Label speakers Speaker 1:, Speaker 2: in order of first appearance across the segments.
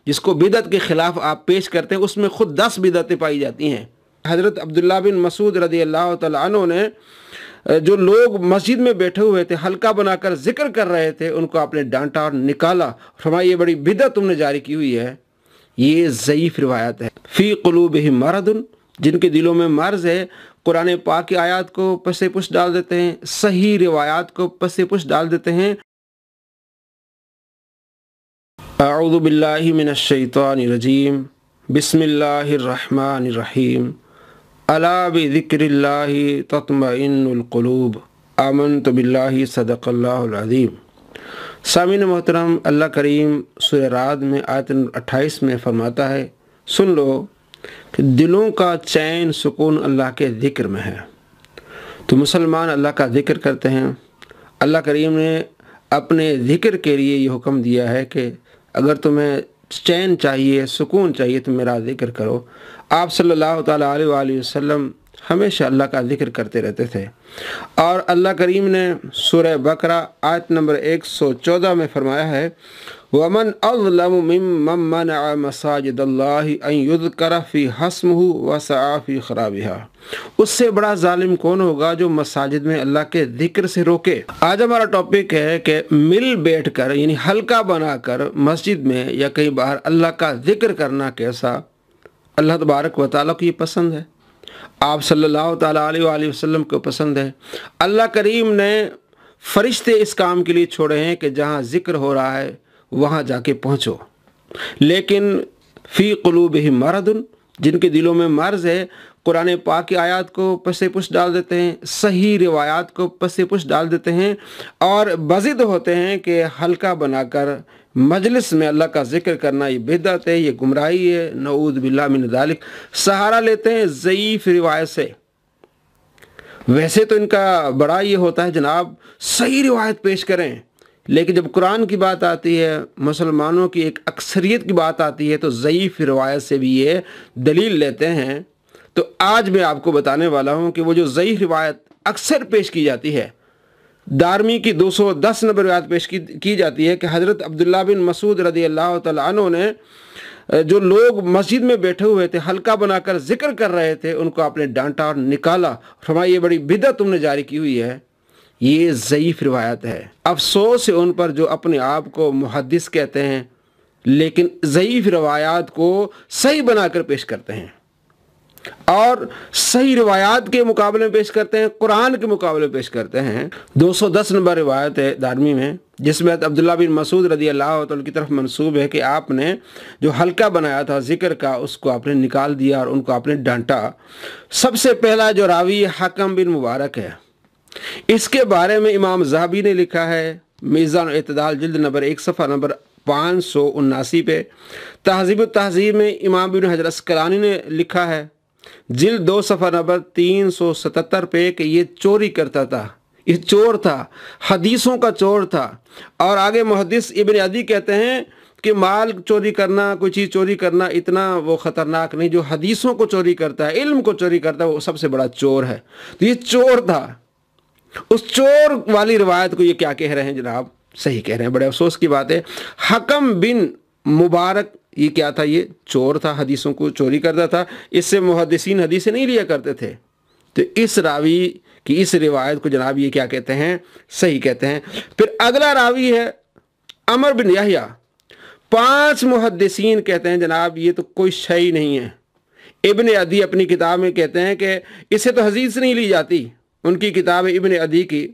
Speaker 1: जिसको बिदअत के ख़िलाफ़ आप पेश करते हैं, उसमें ख़ुद 10 बिदअतें पाई जाती हैं। हज़रत अब्दुल्ला बिन मसूद रज़ी अल्लाह तआला अन्हु ने जो लोग मस्जिद में बैठे हुए थे, हल्का बनाकर जिक्र कर रहे थे, उनको आपने डांटा और निकाला। फरमाया ये बड़ी बिदअत तुमने जारी की हुई है, ये ज़ईफ़ रिवायत है। फ़ी क़ुलूबिहिम मरदुन, जिनके दिलों में मर्ज़ है, कुरान पाक की आयत को पसे पुश डाल देते हैं, सही रिवायात को पसे पुश डाल देते हैं। अऊज़ु बिल्लाहि मिनश शैतानिर रजीम, बिस्मिल्लाहिर रहमानिर रहीम, अला बिज़िक्रिल्लाहि तत्मइन्नुल क़ुलूब, आमन्तु बिल्लाहि सदक़ल्लाहुल अज़ीम। सामीन मोहतरम, अल्लाह करीम सूरह राद में आयत 28 में फरमाता है, सुन लो कि दिलों का चैन सुकून अल्लाह के ज़िक्र में है। तो मुसलमान अल्लाह का ज़िक्र करते हैं। अल्लाह करीम ने अपने ज़िक्र के लिए ये हुक्म दिया है कि अगर तुम्हें चैन चाहिए, सुकून चाहिए, तो मेरा ज़िक्र करो। आप सल्लल्लाहु तआला अलैहि वसल्लम हमेशा अल्लाह का ज़िक्र करते रहते थे। और अल्लाह करीम ने सूरह बकरा आयत नंबर 114 में फरमाया है, वमन अज़लमु मिम्मन मनअ मसाजिदल्लाहि अन युज़करा फ़ी हस्मुहु व सआ फ़ी ख़राबिहा। उससे बड़ा जालिम कौन होगा जो मसाजिद में अल्लाह के ज़िक्र से रोके। आज हमारा टॉपिक है कि मिल बैठकर यानी हल्का बनाकर मस्जिद में या कहीं बाहर अल्लाह का ज़िक्र करना कैसा अल्लाह तबारक व तआला को ये पसंद है, आप सल्लल्लाहु तआला अलैहि वसल्लम को पसंद है। अल्लाह करीम ने फरिश्ते इस काम के लिए छोड़े हैं कि जहाँ ज़िक्र हो रहा है वहाँ जाके पहुँचो। लेकिन फ़ी क़ुलूबिहिम मरदुन, जिनके दिलों में मर्ज़ है, कुरान पाक की आयत को पसे पुश डाल देते हैं, सही रिवायात को पसे पुश डाल देते हैं और बज़िद होते हैं कि हल्का बनाकर मजलिस में अल्लाह का ज़िक्र करना ये बिदअत है, ये गुमराही है, नऊज़ बिल्लाह मिन ज़ालिक। सहारा लेते हैं ज़ईफ़ रिवायत से। वैसे तो इनका बड़ा ये होता है जनाब सही रिवायत पेश करें, लेकिन जब कुरान की बात आती है, मुसलमानों की एक अक्सरियत की बात आती है, तो ज़ईफ़ रिवायत से भी ये दलील लेते हैं। तो आज मैं आपको बताने वाला हूँ कि वो जो ज़ईफ़ रिवायत अक्सर पेश की जाती है, दारमी की 210 नंबर रिवायत पेश की जाती है कि हज़रत अब्दुल्ला बिन मसूद रज़ी अल्लाह तआला अन्हु ने जो लोग मस्जिद में बैठे हुए थे, हल्का बनाकर जिक्र कर रहे थे, उनको आपने डांटा और निकाला। फरमाया ये बड़ी बिदअत तुमने जारी की हुई है, ये ज़ईफ़ रिवायत है। अफसोस है उन पर जो अपने आप को मुहद्दिस कहते हैं, लेकिन ज़ईफ़ रिवायात को सही बनाकर पेश करते हैं और सही रिवायात के मुकाबले में पेश करते हैं, कुरान के मुकाबले में पेश करते हैं। 210 नंबर रिवायत है दारमी में, जिसमें अब्दुल्ला बिन मसूद रज़ी अल्लाह तआला की तरफ मंसूब है कि आपने जो हल्का बनाया था ज़िक्र का, उसको आपने निकाल दिया और उनको आपने डांटा। सबसे पहला जो रावी हकम बिन मुबारक है, इसके बारे में इमाम ज़हाबी ने लिखा है मीज़ान इत्तिदाल जिल्द नंबर 1 सफ़ा नंबर 579 पे। तहज़ीब तहज़ीब में इमाम इब्न हजर अस्क़लानी ने लिखा है जिल्द 2 सफ़ा नंबर 377 पे कि ये चोरी करता था, ये चोर था, हदीसों का चोर था। और आगे मुहद्दिस इब्न अदी कहते हैं कि माल चोरी करना, कोई चीज़ चोरी करना इतना वो ख़तरनाक नहीं, जो हदीसों को चोरी करता है, इल्म को चोरी करता है, वो सबसे बड़ा चोर है। तो ये चोर था। उस चोर वाली रिवायत को ये क्या कह रहे हैं जनाब, सही कह रहे हैं। बड़े अफसोस की बात है। हकम बिन मुबारक ये क्या था, ये चोर था, हदीसों को चोरी करता था। इससे मुहद्दिसीन हदीसें नहीं लिया करते थे। तो इस रावी की इस रिवायत को जनाब ये क्या कहते हैं, सही कहते हैं। फिर अगला रावी है अमर बिन यहया। 5 मुहद्दिसीन कहते हैं जनाब ये तो कोई शय नहीं है। इब्न अदी अपनी किताब में कहते हैं कि इससे तो हदीस नहीं ली जाती। उनकी किताब है इब्न अदी की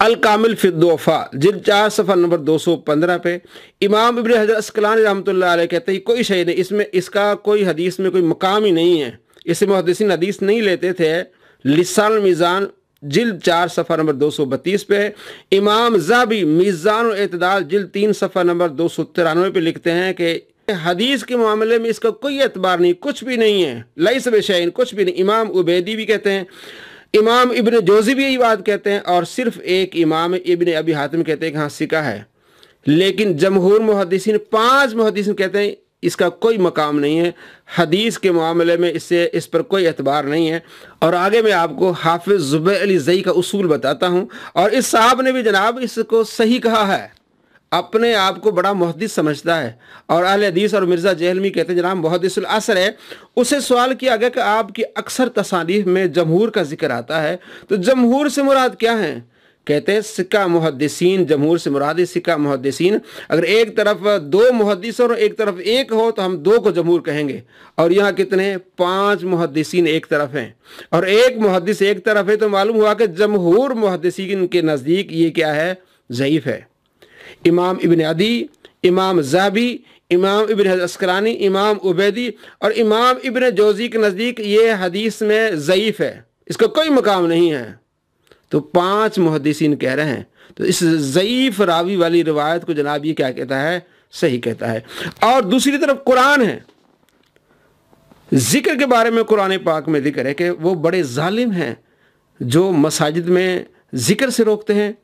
Speaker 1: अल कामिल फिद दुअफा जिल्द 4 सफ़ा नंबर 215 पे इमाम इब्न हजर अस्क़लानी रहमतुल्लाह अलैह कहते हैं कोई शय नहीं, इसमें इसका कोई हदीस में कोई मकाम ही नहीं है, इससे मुहद्दिसीन हदीस नहीं लेते थे। लिसान मीज़ान जिल्द 4 सफ़ा नंबर 232 पे इमाम ज़हाबी मीज़ान इत्तिदाल जिल्द 3 सफ़ा नंबर 293 पे लिखते हैं कि हदीस के मामले में इसका कोई एतबार नहीं, कुछ भी नहीं है, लैस बिशैइन, कुछ भी नहीं। इमाम उबैदी भी कहते हैं, इमाम इब्न जोज़ी भी यही बात कहते हैं, और सिर्फ एक इमाम इब्न अबी हातिम कहते हैं कि हाँ सिका है। लेकिन जमहूर मुहद्दिसीन 5 मुहद्दिसीन कहते हैं इसका कोई मकाम नहीं है, हदीस के मामले में इससे इस पर कोई एतबार नहीं है। और आगे मैं आपको हाफिज़ ज़ुबैर अली ज़ई का उसूल बताता हूँ, और इस साहब ने भी जनाब इसको सही कहा है। अपने आप को बड़ा मुहद्दिस समझता है, और अहले हदीस और मिर्ज़ा जहलमी कहते हैं जनाब मुहद्दिसुल असर है, उससे सवाल किया गया कि आपकी अक्सर तसानीफ में जमहूर का जिक्र आता है, तो जमहूर से मुराद क्या है? कहते हैं सिक्का मुहद्दिसीन, जमहूर से मुराद है सिक्का मुहद्दिसीन। अगर एक तरफ दो मुहद्दिस और एक तरफ एक हो तो हम दो को जमहूर कहेंगे, और यहाँ कितने? 5 मुहद्दिसीन एक तरफ हैं और एक मुहद्दिस एक तरफ है, तो मालूम हुआ कि जमहूर मुहद्दिसीन के नज़दीक ये क्या है? ज़ईफ़ है। इमाम इब्न अदी, इमाम ज़हाबी, इमाम इब्न अस्कलानी, इमाम उबैदी और इमाम इब्न जौज़ी के नज़दीक ये हदीस में ज़ईफ़ है, इसका कोई मकाम नहीं है। तो 5 मुहद्दिसीन कह रहे हैं, तो इस ज़ईफ़ रावी वाली रिवायत को जनाब ये क्या कहता है? सही कहता है। और दूसरी तरफ कुरान है, ज़िक्र के बारे में कुरान पाक में ज़िक्र है कि वो बड़े ज़ालिम हैं जो मसाजिद में ज़िक्र से रोकते हैं।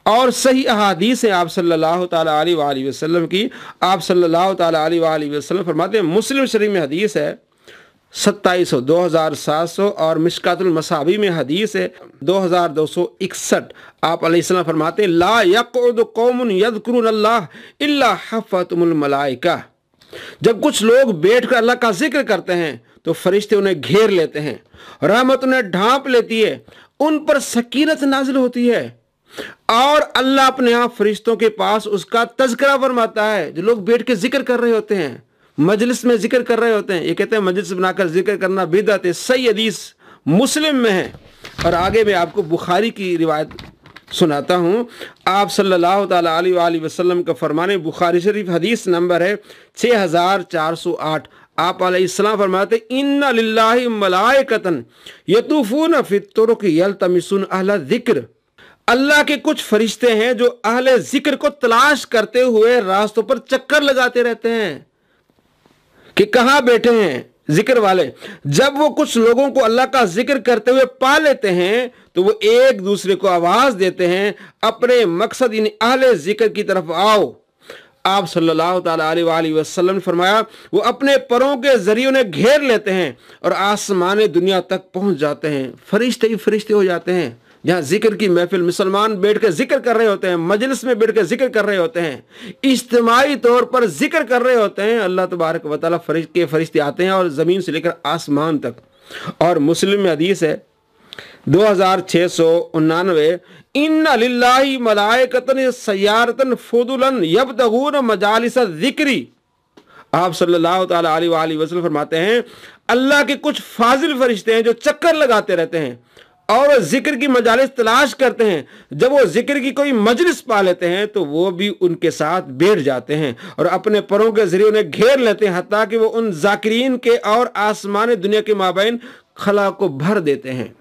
Speaker 1: और सही अहादीस है आप सल्लल्लाहु ताला अलैहि वसल्लम की, आप सल्लल्लाहु ताला अलैहि वसल्लम फरमाते हैं, मुस्लिम शरीफ में हदीस है 2700 2700 और मिशकातुल मसाबी में हदीस है 2261, आप अलैहिस्सलाम फरमाते हैं ला यक़उदु कौमुन यज़कुरुनल्लाह इल्ला हफ़्फ़तहुमुल मलाइका। जब कुछ लोग बैठकर अल्लाह का जिक्र करते हैं तो फरिश्ते उन्हें घेर लेते हैं, रहमत उन्हें ढांप लेती है, उन पर सकीनत नाजिल होती है, और अल्लाह अपने यहाँ फरिश्तों के पास उसका तज़किरा फरमाता है। जो लोग बैठ के जिक्र कर रहे होते हैं, मजलिस में जिक्र कर रहे होते हैं, ये कहते हैं मजलिस बनाकर जिक्र करना बिदअत है। सही हदीस मुस्लिम में है। और आगे मैं आपको बुखारी की रिवायत सुनाता हूँ। आप सल्लल्लाहु ताला अलैहि वसल्लम का फरमाने, बुखारी शरीफ हदीस नंबर है 6408, आप अलैहिस्सलाम फरमाते इन्ना लिल्लाहि मलाइकतन यतूफून फित तुरुक यल्तमिसून अहल ज़िक्र। अल्लाह के कुछ फरिश्ते हैं जो अहले ज़िक्र को तलाश करते हुए रास्तों पर चक्कर लगाते रहते हैं कि कहाँ बैठे हैं जिक्र वाले। जब वो कुछ लोगों को अल्लाह का जिक्र करते हुए पा लेते हैं तो वो एक दूसरे को आवाज़ देते हैं, अपने मकसद इन अहले ज़िक्र की तरफ आओ। आप सल्लल्लाहु ताला अलैहि वसल्लम ने फरमाया, वो अपने परों के जरिए उन्हें घेर लेते हैं और आसमान दुनिया तक पहुंच जाते हैं। फरिश्ते ही फरिश्ते हो जाते हैं। जहाँ जिक्र की महफिल, मुसलमान बैठ कर जिक्र कर रहे होते हैं, मजलिस में बैठ कर जिक्र कर रहे होते हैं, इज्तिमाई तौर पर जिक्र कर रहे होते हैं, अल्लाह तबारक व तआला के फरिश्ते आते हैं और ज़मीन से लेकर आसमान तक। और मुस्लिम में हदीस है 2699, इन्ना लिल्लाहि मलाइकतन सय्यारतन फुदुलन यब्तगून मजालिस ज़िक्री। आप सल्लल्लाहु ताला अलैहि वसल्लम फरमाते हैं, अल्लाह के कुछ फाजिल फरिश्ते हैं जो चक्कर लगाते रहते हैं और जिक्र की मजालिस तलाश करते हैं। जब वो जिक्र की कोई मजलिस पा लेते हैं तो वो भी उनके साथ बैठ जाते हैं और अपने परों के जरिए उन्हें घेर लेते हैं, हत्ता कि वो उन जाकिरीन के और आसमान दुनिया के माबैन खला को भर देते हैं।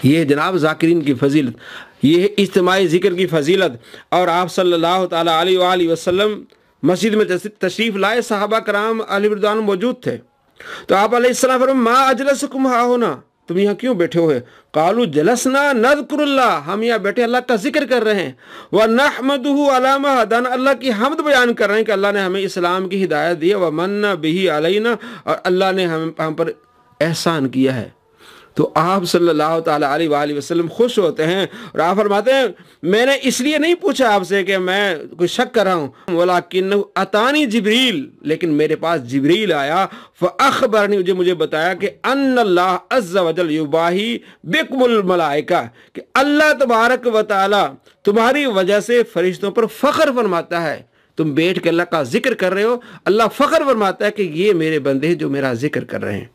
Speaker 1: ये जनाब जाकिरीन की फजीलत, ये है इज्तिमाई जिक्र की फजीलत। और आप सल्लल्लाहु ताला अलैहि वसल्लम मस्जिद में तशरीफ़ लाए, सहाबा कराम अहले रिज़वान मौजूद थे। तो आप अलैहिस्सलाम फरमाया, मा अजलसकुम हाहुना, तुम यहाँ क्यों बैठे हुए? कालू जलसना नज़कुरुल्लाह, हम यहाँ बैठे अल्लाह का जिक्र कर रहे हैं। व नहमदुहु अला मा हदाना, अल्लाह की हमद बयान कर रहे हैं कि अल्लाह ने हमें इस्लाम की हिदायत दी है। व मन्ना बिही अलैना, और अल्लाह ने हम पर एहसान किया है। तो आप सल्लल्लाहु ताला अलैहि वसल्लम खुश होते हैं और आप फरमाते हैं, मैंने इसलिए नहीं पूछा आपसे कि मैं कोई शक कर रहा हूँ, वलाकिन अतानी जिब्रील, लेकिन मेरे पास जिब्रील आया, फ़अख़बरनी, मुझे बताया कि अन्नल्लाह अज़्ज़ा वजल युबाही बिकुमुल मलाइका, कि अल्लाह तबारक व तआला तुम्हारी वजह से फरिश्तों पर फ़ख्र फरमाता है। तुम बैठ के अल्लाह का जिक्र कर रहे हो, अल्लाह फ़ख्र फरमाता है कि ये मेरे बंदे हैं जो मेरा जिक्र कर रहे हैं।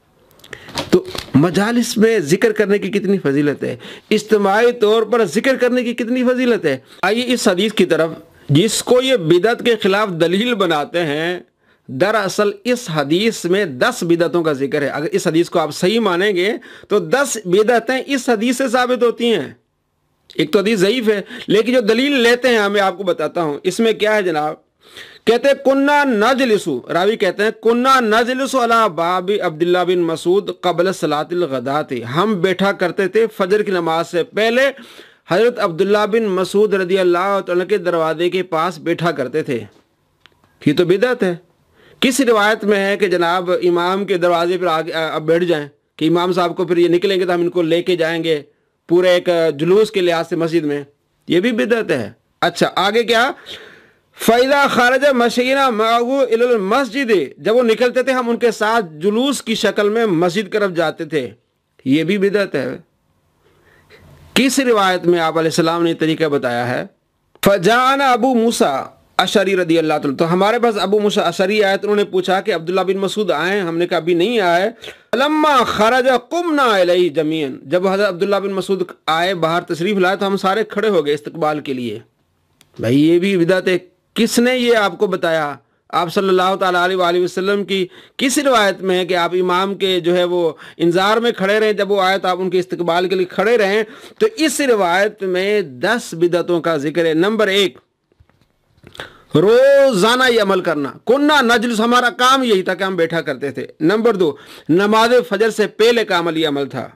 Speaker 1: तो मजालिस में जिक्र करने की कितनी फजीलत है, इज्तिमाई तौर पर जिक्र करने की कितनी फजीलत है। आइए इस हदीस की तरफ, जिसको ये बिदअत के खिलाफ दलील बनाते हैं। दरअसल इस हदीस में 10 बिदअतों का जिक्र है। अगर इस हदीस को आप सही मानेंगे तो 10 बिदअतें इस हदीस से साबित होती हैं। एक तो हदीस ज़ईफ़ है, लेकिन जो दलील लेते हैं मैं आपको बताता हूँ। इसमें क्या है जनाब, कहते हैं कुन्ना नजलिसु, रावी कहते हैं कुन्ना नजलिसु अला बाबी अब्दुल्लाह बिन मसूद क़ब्ल सलातिल गदाती, हम बैठा करते थे फजर की नमाज से पहले हज़रत अब्दुल्लाह बिन मसूद रदी अल्लाह तआला के दरवाजे के पास बैठा करते थे। ये तो बिदअत है। किस रिवायत में है कि जनाब इमाम के दरवाजे पर आगे अब बैठ जाएं, कि इमाम साहब को फिर ये निकलेंगे तो हम इनको लेके जाएंगे पूरे एक जुलूस के लिहाज से मस्जिद में? ये भी बिदअत है। اچھا آگے کیا؟ فَإِذَا خَرَجَ مَشَيْنَا مَعَهُ إِلَى الْمَسْجِدِ، جب وہ نکلتے تھے ہم ان کے ساتھ جلوس کی شکل میں مسجد کی طرف جاتے تھے. یہ بھی بدعت ہے. کس روایت میں آپ علیہ السلام نے طریقہ بتایا ہے؟ فَجَاءَنَا أَبُو مُوسَىٰ اشعری رضی اللہ تعالیٰ، تو ہمارے پاس ابو موسیٰ اشعری آئے تو انہوں نے پوچھا کہ عبداللہ بن مسعود آئے؟ ہم نے کہا ابھی نہیں آئے. لما خرج قمنا الیہ جميعا، جب حضرت عبداللہ بن مسعود آئے باہر تشریف لائے تو ہم سارے کھڑے ہو گئے استقبال کے لیے. بھائی یہ بھی بدعت ہے. کس نے یہ آپ کو بتایا؟ آپ صلی اللہ تعالیٰ علیہ وآلہ وسلم کی کس روایت میں ہے کہ آپ امام کے جو ہے وہ انتظار میں کھڑے رہیں، جب وہ آئے تو آپ ان کے استقبال کے لیے کھڑے رہیں؟ تو اس روایت میں 10 بدعتوں کا ذکر ہے. نمبر 1، روزانہ یہ عمل کرنا. کننا نجلس، ہمارا کام یہی تھا کہ ہم بیٹھا کرتے تھے. نمبر 2، نماز فجر سے پہلے کا عمل یہ عمل تھا.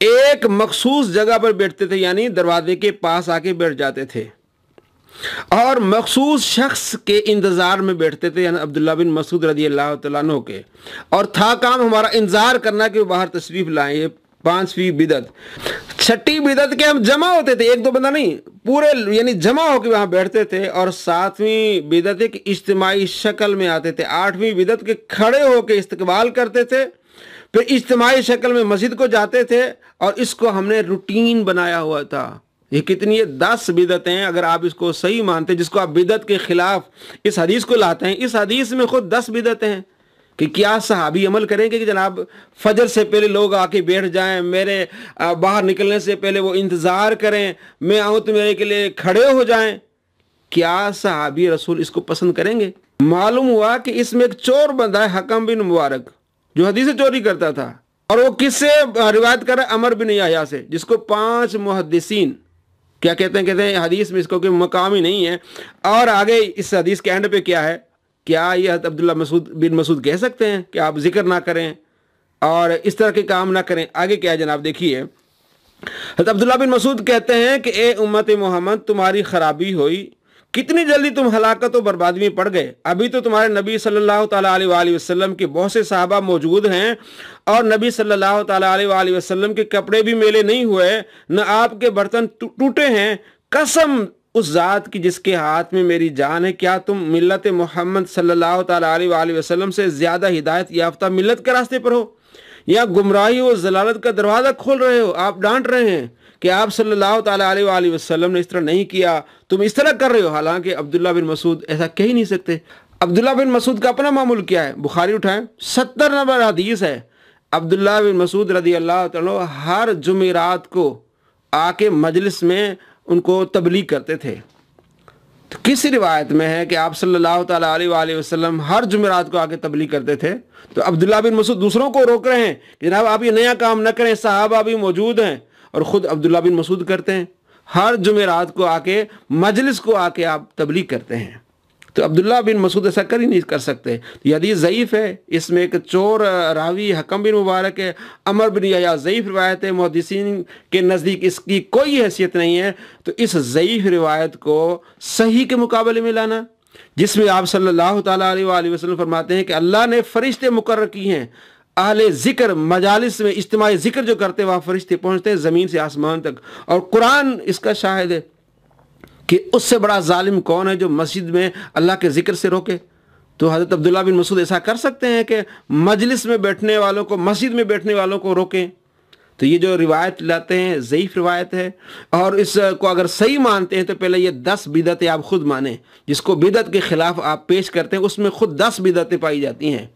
Speaker 1: ایک مخصوص جگہ پر بیٹھتے تھے، یعنی دروازے کے پاس آ کے بیٹھ جاتے تھے، اور مخصوص شخص کے انتظار میں بیٹھتے تھے، یعنی عبداللہ بن مسعود رضی اللہ تعالیٰ عنہ کے، اور تھا کام ہمارا انتظار کرنا کہ وہ باہر تشریف لائیں. یہ 5ویں بدعت. 6ٹھی بدعت کہ ہم جمع ہوتے تھے، ایک دو بندہ نہیں، پورے یعنی جمع ہو کے وہاں بیٹھتے تھے. اور 7ویں بدعت کہ اجتماعی شکل میں آتے تھے. 8ویں بدعت کہ کھڑے ہو کے استقبال کرتے تھے، پھر اجتماعی شکل میں مسجد کو جاتے تھے، اور اس کو ہم نے روٹین بنایا ہوا تھا. یہ کتنی 10 بدعتیں ہیں. اگر آپ اس کو صحیح مانتے، جس کو آپ بدعت کے خلاف اس حدیث کو لاتے ہیں، اس حدیث میں خود 10 بدعتیں ہیں. کہ کیا صحابی عمل کریں گے کہ جناب فجر سے پہلے لوگ آ کے بیٹھ جائیں، میرے باہر نکلنے سے پہلے وہ انتظار کریں، میں آؤں تو میرے کے لیے کھڑے ہو جائیں؟ کیا صحابی رسول اس کو پسند کریں گے؟ معلوم ہوا کہ اس میں ایک چور بندہ ہے، حکم بن مبارک، جو حدیث چوری کرتا تھا. اور وہ کس سے روایت کر رہا ہے؟ عمر بن یحییٰ سے، جس کو 5 محدثین کیا کہتے ہیں حدیث میں اس کو کوئی مقام ہی نہیں ہے. اور آگے اس حدیث کے اینڈ پہ کیا ہے؟ کیا یہ حضرت عبداللہ بن مسعود کہہ سکتے ہیں کہ آپ ذکر نہ کریں اور اس طرح کے کام نہ کریں؟ آگے کیا ہے جناب دیکھیے. حضرت عبداللہ بن مسعود کہتے ہیں کہ اے امت محمد، تمہاری خرابی ہوئی، کتنی جلدی تم ہلاکت و بربادی میں پڑ گئے. ابھی تو تمہارے نبی صلی اللہ تعالیٰ علیہ وآلہ وسلم کے بہت سے صحابہ موجود ہیں، اور نبی صلی اللہ تعالیٰ علیہ وآلہ وسلم کے کپڑے بھی میلے نہیں ہوئے، نہ آپ کے برتن ٹوٹے ہیں. قسم اس ذات کی جس کے ہاتھ میں میری جان ہے، کیا تم ملت محمد صلی اللہ تعالیٰ علیہ وآلہ وسلم سے زیادہ ہدایت یافتہ ملت کے راستے پر ہو، یا گمراہی و ضلالت کا دروازہ کھول رہے ہو؟ آپ ڈانٹ رہے ہیں کہ آپ صلی اللہ تعالیٰ علیہ وآلہ وسلم نے اس طرح نہیں کیا، تم اس طرح کر رہے ہو. حالانکہ عبداللہ بن مسعود ایسا کہہ ہی نہیں سکتے. عبداللہ بن مسعود کا اپنا معمول کیا ہے؟ بخاری اٹھائیں، 70 نمبر حدیث ہے. عبداللہ بن مسعود رضی اللہ تعالیٰ ہر جمعرات کو آ کے مجلس میں ان کو تبلیغ کرتے تھے. تو کس روایت میں ہے کہ آپ صلی اللہ تعالیٰ علیہ وآلہ وسلم ہر جمعرات کو آ کے تبلیغ کرتے تھے؟ تو عبداللہ بن مسعود دوسروں کو روک رہے ہیں کہ جناب آپ یہ نیا کام نہ کریں، صحابہ بھی موجود ہیں، اور خود عبداللہ بن مسعود کرتے ہیں. ہر جمعرات کو آ کے مجلس کو آ کے آپ تبلیغ کرتے ہیں. تو عبداللہ بن مسعود ایسا کر ہی نہیں کر سکتے. یہ حدیث ضعیف ہے. اس میں ایک چور راوی حکم بن مبارک ہے، عمر بن یحییٰ ضعیف روایت ہے، محدثین کے نزدیک اس کی کوئی حیثیت نہیں ہے. تو اس ضعیف روایت کو صحیح کے مقابلے میں لانا، جس میں آپ صلی اللہ تعالیٰ علیہ وآلہ وسلم فرماتے ہیں کہ اللہ نے فرشتے مقرر کی ہیں، اہل ذکر مجالس میں اجتماعی ذکر جو کرتے وہاں فرشتے پہنچتے ہیں زمین سے آسمان تک. اور قرآن اس کا شاہد ہے کہ اس سے بڑا ظالم کون ہے جو مسجد میں اللہ کے ذکر سے روکے. تو حضرت عبداللہ بن مسعود ایسا کر سکتے ہیں کہ مجلس میں بیٹھنے والوں کو، مسجد میں بیٹھنے والوں کو روکیں؟ تو یہ جو روایت لاتے ہیں ضعیف روایت ہے. اور اس کو اگر صحیح مانتے ہیں تو پہلے یہ 10 بدعتیں آپ خود مانیں. جس کو بدعت کے خلاف آپ پیش کرتے ہیں اس میں خود 10 بدعتیں پائی جاتی ہیں.